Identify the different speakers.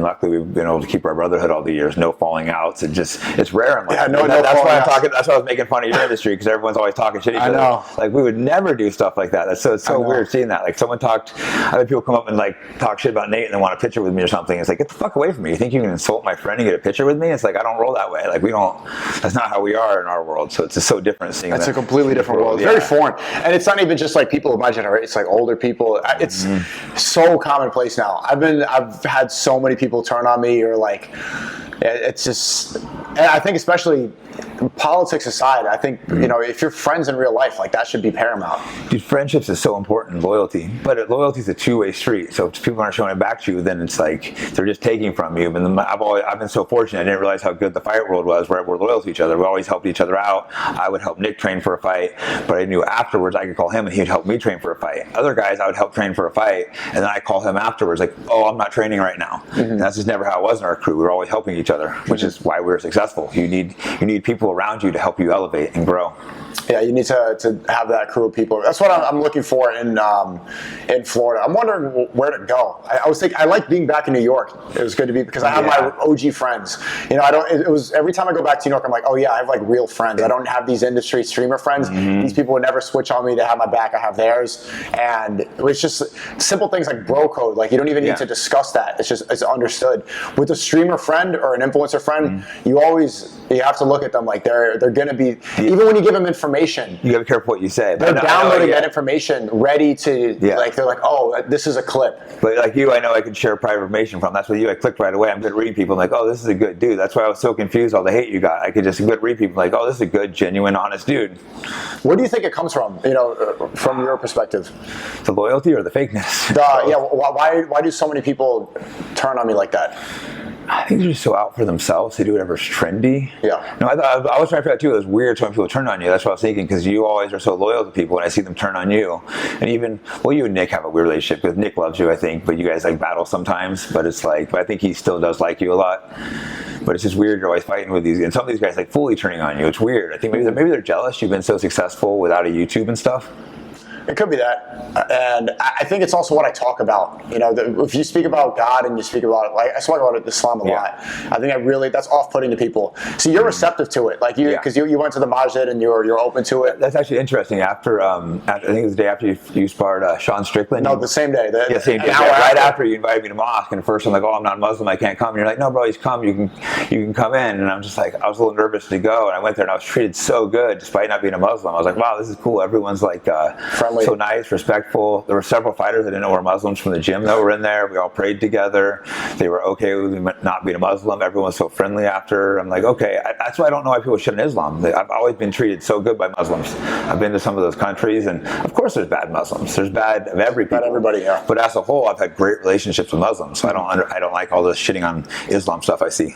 Speaker 1: and luckily we've been able to keep our brotherhood all the years. No falling outs. It's rare in life.
Speaker 2: Yeah,
Speaker 1: That's why I'm talking. That's why I was making fun of your industry, because everyone's always talking shit.
Speaker 2: I know.
Speaker 1: Like, we would never do stuff like that. It's so weird seeing that. Like, I had people come up and like talk shit about Nate and then want a picture with me or something. It's like, get the fuck away from me. You think you can insult my friend and get a picture with me? It's like, I don't roll that way. Like, we don't. That's not how we are in our world. So it's just so different seeing.
Speaker 2: It's a completely different world. It's very foreign, and it's not even just like people of my generation. It's like older people. It's so commonplace now. I've had so many people turn on me, or like, it's just. And I think especially politics aside, I think, you know, if you're friends in real life, like, that should be paramount.
Speaker 1: Dude, friendships is so important, loyalty. But loyalty is a two-way street. So if people aren't showing it back to you, then it's like they're just taking from you. But I've been so fortunate. I didn't realize how good the fight world was, where we're loyal to each other. We always helped each other out. I would help Nick train for a fight, but I knew afterwards I could call him and he would help me train for a fight. Other guys I would help train for a fight, and then I call him afterwards, like, oh, I'm not training right now. And that's just never how it was in our crew. We were always helping each other, which is why we were successful. You need people around you to help you elevate and grow.
Speaker 2: Yeah, you need to have that crew of people. That's what I'm looking for in Florida. I'm wondering where to go. I was thinking, I like being back in New York. It was good to be, because I have my OG friends. You know, it was every time I go back to New York, I'm like, oh yeah, I have like real friends. I don't have these industry streamer friends. These people would never switch on me. They have my back. I have theirs. And it was just simple things like bro code. Like, you don't even need to discuss that. It's understood. With a streamer friend or an influencer friend, you have to look at them like they're going to be, even when you give them information,
Speaker 1: you gotta be careful what you say.
Speaker 2: They're downloading that information, ready to, like, they're like, oh, this is a clip.
Speaker 1: But like you, I know I can share private information from. That's what I clicked right away. I'm good at reading people. I'm like, oh, this is a good dude. That's why I was so confused, all the hate you got. I could just good read people like, oh, this is a good, genuine, honest dude.
Speaker 2: Where do you think it comes from, you know, from your perspective?
Speaker 1: The loyalty or the fakeness?
Speaker 2: Why do so many people turn on me like that?
Speaker 1: I think they're just so out for themselves. They do whatever's trendy.
Speaker 2: Yeah.
Speaker 1: No, I was trying to figure out too. It was weird when people turn on you. That's what I was thinking, because you always are so loyal to people, and I see them turn on you. And even, well, you and Nick have a weird relationship, because Nick loves you, I think, but you guys like battle sometimes. But it's like, but I think he still does like you a lot. But it's just weird. You're always fighting with these, and some of these guys like fully turning on you. It's weird. I think maybe they're jealous. You've been so successful without a YouTube and stuff.
Speaker 2: It could be that, and I think it's also what I talk about. You know, if you speak about God and you speak about, like, I talk about Islam a lot. I think that's off-putting to people. So you're receptive to it, like because you went to the masjid and you're open to it.
Speaker 1: That's actually interesting. After I think it was the day after you sparred Sean Strickland.
Speaker 2: No, the same day.
Speaker 1: Same day. Right after you invited me to mosque, and at first I'm like, oh, I'm not Muslim, I can't come. And you're like, no, bro, he's come. You can come in. And I'm just like, I was a little nervous to go, and I went there and I was treated so good despite not being a Muslim. I was like, wow, this is cool. Everyone's like friendly, so nice, respectful. There were several fighters that didn't know were Muslims from the gym that were in there. We all prayed together. They were okay with me not being a Muslim. Everyone was so friendly after. I'm like, okay, that's why I don't know why people shit in Islam. I've always been treated so good by Muslims. I've been to some of those countries, and of course there's bad Muslims. There's bad of every people.
Speaker 2: Bad everybody, yeah.
Speaker 1: But as a whole, I've had great relationships with Muslims. So I don't like all this shitting on Islam stuff I see.